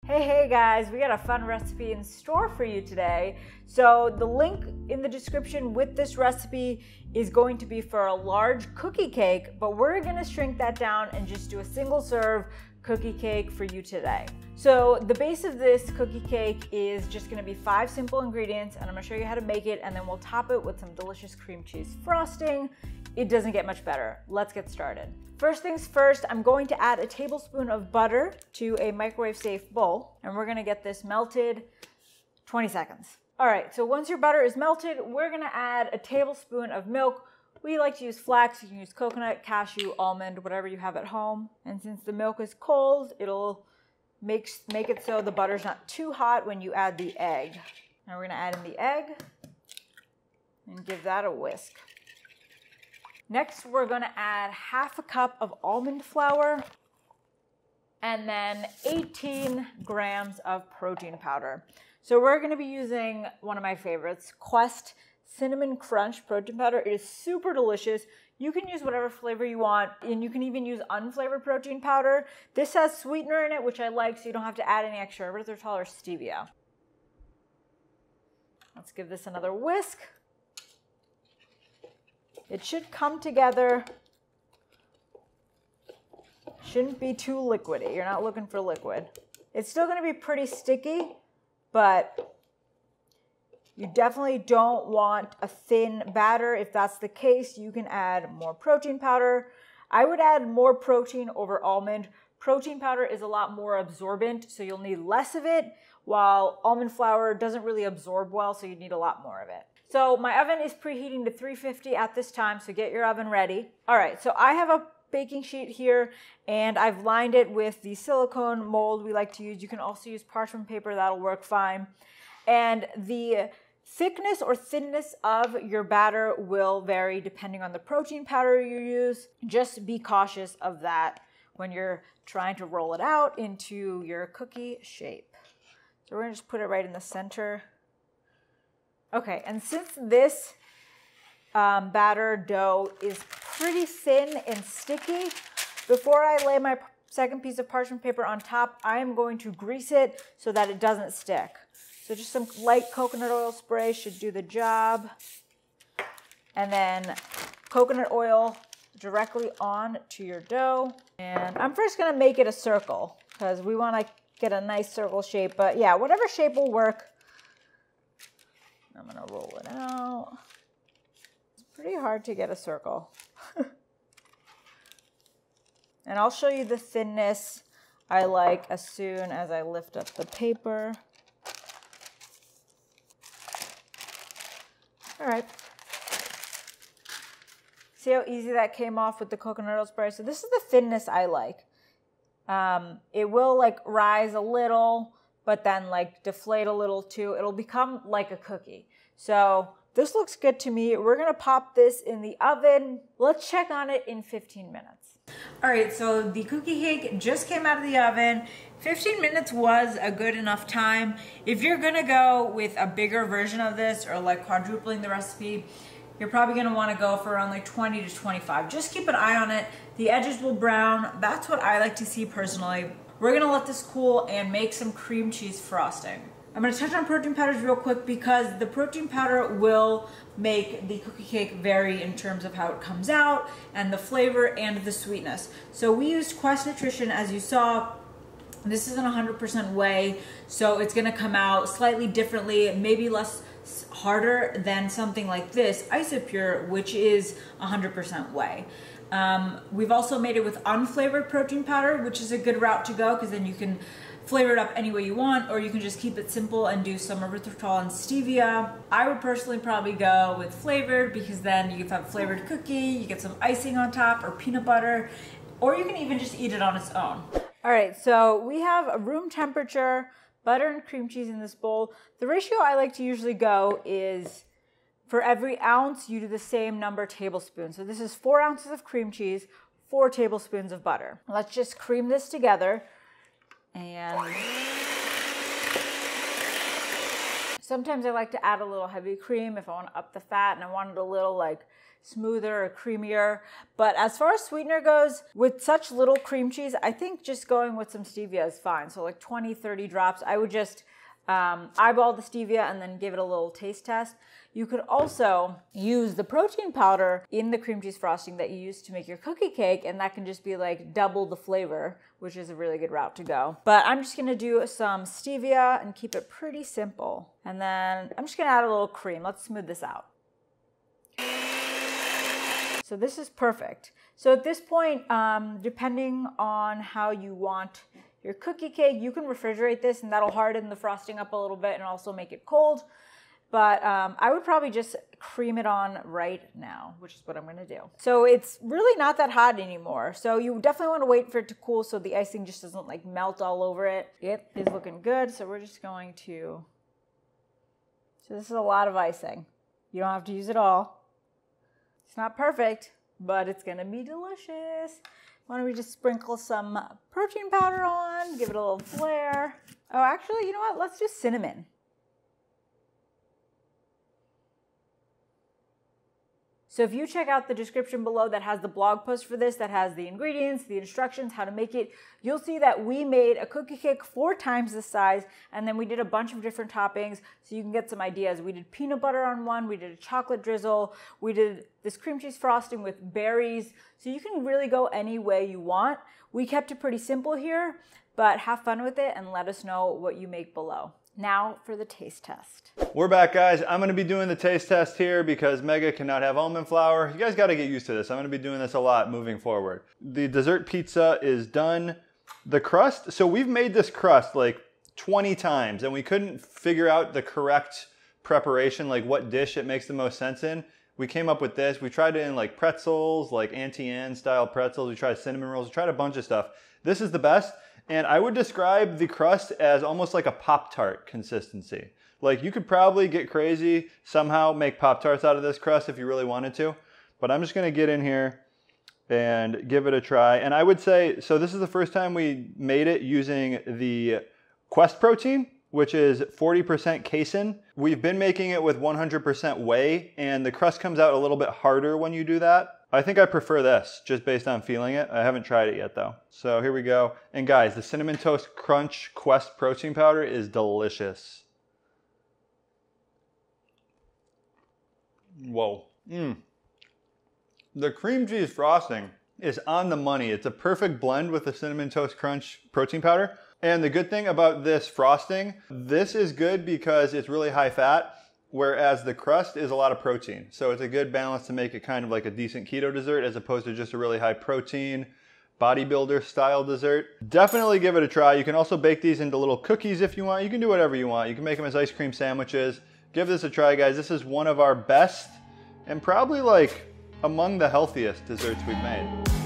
Hey guys, we got a fun recipe in store for you today. So the link in the description with this recipe is going to be for a large cookie cake, but we're gonna shrink that down and just do a single serve cookie cake for you today. So the base of this cookie cake is just gonna be 5 simple ingredients, and I'm gonna show you how to make it, and then we'll top it with some delicious cream cheese frosting. It doesn't get much better. Let's get started. First things first, I'm going to add a tablespoon of butter to a microwave safe bowl, and we're gonna get this melted 20 seconds. All right, so once your butter is melted, we're gonna add a tablespoon of milk. We like to use flax, you can use coconut, cashew, almond, whatever you have at home. And since the milk is cold, it'll make it so the butter's not too hot when you add the egg. Now we're gonna add in the egg and give that a whisk. Next, we're gonna add half a cup of almond flour and then 18 grams of protein powder. So we're gonna be using one of my favorites, Quest Cinnamon Crunch protein powder. It is super delicious. You can use whatever flavor you want, and you can even use unflavored protein powder. This has sweetener in it, which I like, so you don't have to add any extra erythritol or stevia. Let's give this another whisk. It should come together. Shouldn't be too liquidy. You're not looking for liquid. It's still gonna be pretty sticky, but you definitely don't want a thin batter. If that's the case, you can add more protein powder. I would add more protein over almond. Protein powder is a lot more absorbent, so you'll need less of it, while almond flour doesn't really absorb well, so you need a lot more of it. So my oven is preheating to 350 at this time, so get your oven ready. All right, so I have a baking sheet here, and I've lined it with the silicone mold we like to use. You can also use parchment paper, that'll work fine. And the thickness or thinness of your batter will vary depending on the protein powder you use. Just be cautious of that when you're trying to roll it out into your cookie shape. So we're gonna just put it right in the center. Okay, and since this batter dough is pretty thin and sticky, before I lay my second piece of parchment paper on top, I am going to grease it so that it doesn't stick. So just some light coconut oil spray should do the job. And then coconut oil directly on to your dough. And I'm first gonna make it a circle because we wanna get a nice circle shape, but yeah, whatever shape will work. I'm gonna roll it out. It's pretty hard to get a circle. And I'll show you the thinness I like as soon as I lift up the paper. All right. See how easy that came off with the coconut oil spray? So this is the thinness I like. It will like rise a little, but then like deflate a little too. It'll become like a cookie. So this looks good to me. We're gonna pop this in the oven. Let's check on it in 15 minutes. All right, so the cookie cake just came out of the oven. 15 minutes was a good enough time. If you're gonna go with a bigger version of this or like quadrupling the recipe, you're probably gonna wanna go for around like 20 to 25. Just keep an eye on it. The edges will brown. That's what I like to see personally. We're gonna let this cool and make some cream cheese frosting. I'm gonna touch on protein powders real quick because the protein powder will make the cookie cake vary in terms of how it comes out and the flavor and the sweetness. So we used Quest Nutrition, as you saw. This isn't 100% whey, so it's gonna come out slightly differently, maybe less harder than something like this, Isopure, which is 100% whey. We've also made it with unflavored protein powder, which is a good route to go because then you can flavor it up any way you want, or you can just keep it simple and do some erythritol and stevia. I would personally probably go with flavored because then you can have flavored cookie, you get some icing on top or peanut butter, or you can even just eat it on its own. All right, so we have a room temperature butter and cream cheese in this bowl. The ratio I like to usually go is for every ounce, you do the same number of tablespoons. So this is 4 ounces of cream cheese, 4 tablespoons of butter. Let's just cream this together. And Sometimes I like to add a little heavy cream if I want to up the fat and I want it a little like smoother or creamier. But as far as sweetener goes, with such little cream cheese, I think just going with some stevia is fine. So like 20, 30 drops. I would just eyeball the stevia and then give it a little taste test. You could also use the protein powder in the cream cheese frosting that you use to make your cookie cake, and that can just be like double the flavor, which is a really good route to go. But I'm just gonna do some stevia and keep it pretty simple. And then I'm just gonna add a little cream. Let's smooth this out. So this is perfect. So at this point, depending on how you want your cookie cake, you can refrigerate this and that'll harden the frosting up a little bit and also make it cold. But I would probably just cream it on right now, which is what I'm gonna do. So it's really not that hot anymore. So you definitely wanna wait for it to cool so the icing just doesn't like melt all over it. It is looking good, so we're just going to, so this is a lot of icing. You don't have to use it all. It's not perfect, but it's gonna be delicious. Why don't we just sprinkle some protein powder on, give it a little flair. Oh, actually, you know what? Let's do cinnamon. So if you check out the description below that has the blog post for this, that has the ingredients, the instructions, how to make it, you'll see that we made a cookie cake 4 times the size, and then we did a bunch of different toppings so you can get some ideas. We did peanut butter on one, we did a chocolate drizzle, we did this cream cheese frosting with berries, so you can really go any way you want. We kept it pretty simple here, but have fun with it and let us know what you make below. Now for the taste test. We're back, guys. I'm gonna be doing the taste test here because Mega cannot have almond flour. You guys gotta get used to this. I'm gonna be doing this a lot moving forward. The dessert pizza is done. The crust, so we've made this crust like 20 times and we couldn't figure out the correct preparation, like what dish it makes the most sense in. We came up with this. We tried it in like pretzels, like Auntie Anne style pretzels. We tried cinnamon rolls. We tried a bunch of stuff. This is the best. And I would describe the crust as almost like a Pop-Tart consistency. Like you could probably get crazy, somehow make Pop-Tarts out of this crust if you really wanted to. But I'm just gonna get in here and give it a try. And I would say, so this is the first time we made it using the Quest protein, which is 40% casein. We've been making it with 100% whey, and the crust comes out a little bit harder when you do that. I think I prefer this, just based on feeling it. I haven't tried it yet though. So here we go. And guys, the Cinnamon Toast Crunch Quest protein powder is delicious. Whoa. The cream cheese frosting is on the money. It's a perfect blend with the Cinnamon Toast Crunch protein powder. And the good thing about this frosting, this is good because it's really high fat, whereas the crust is a lot of protein. So it's a good balance to make it kind of like a decent keto dessert as opposed to just a really high protein bodybuilder style dessert. Definitely give it a try. You can also bake these into little cookies if you want. You can do whatever you want. You can make them as ice cream sandwiches. Give this a try, guys. This is one of our best and probably like among the healthiest desserts we've made.